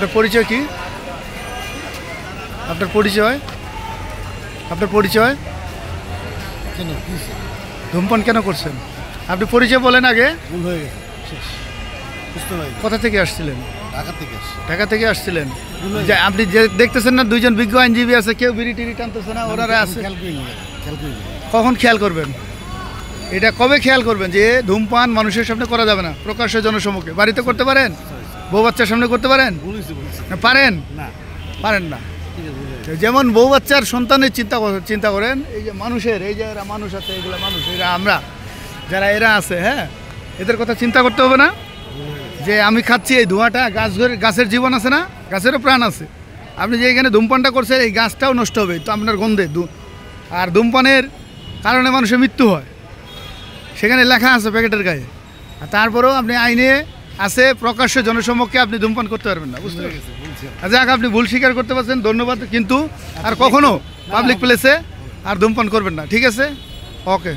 আপনার পরিচয় কি? আপনার পরিচয়? আপনার পরিচয়? ধূমপান কেন করছেন? আপনি পরিচয় বলেন আগে। ভুল হয়ে গেছে। কোথা থেকে আসছিলেন? ঢাকা থেকে আসছি। ঢাকা থেকে আসছিলেন। যে আপনি যে দেখতেছেন না দুইজন বিজ্ঞ আইনজীবী আছে, কেউ বিড়ি টিড়ি টানতেছে না, ওনারা আছে। কখন খেয়াল করবেন? এটা কবে খেয়াল করবেন যে ধূমপান মানুষের সামনে করা যাবে না, প্রকাশ্য জনসম্মুখে? বাড়িতে করতে পারেন, বউ বাচ্চার সামনে করতে পারেন? পারেন না? পারেন না। যেমন বউ বাচ্চার সন্তানের চিন্তা করেন, এই যে মানুষের, এই যে এরা মানুষ আছে, এগুলো মানুষ, এরা আমরা যারা এরা আছে, হ্যাঁ, এদের কথা চিন্তা করতে হবে না? যে আমি খাচ্ছি এই ধোঁয়াটা, গাছের জীবন আছে না, গাছেরও প্রাণ আছে। আপনি যে এখানে ধূমপানটা করছেন, এই গাছটাও নষ্ট হবে তো আপনার গন্ধে। আর ধূমপানের কারণে মানুষের মৃত্যু হয়, সেখানে লেখা আছে প্যাকেটের গায়ে। আর তারপরেও আপনি আইনে আছে প্রকাশ্য জনসম্মুখে আপনি ধূমপান করতে পারবেন না। বুঝতে পেরেছেন? যাক, আপনি ভুল স্বীকার করতে পারছেন, ধন্যবাদ। কিন্তু আর কখনো পাবলিক প্লেসে আর ধূমপান করবেন না, ঠিক আছে? ওকে।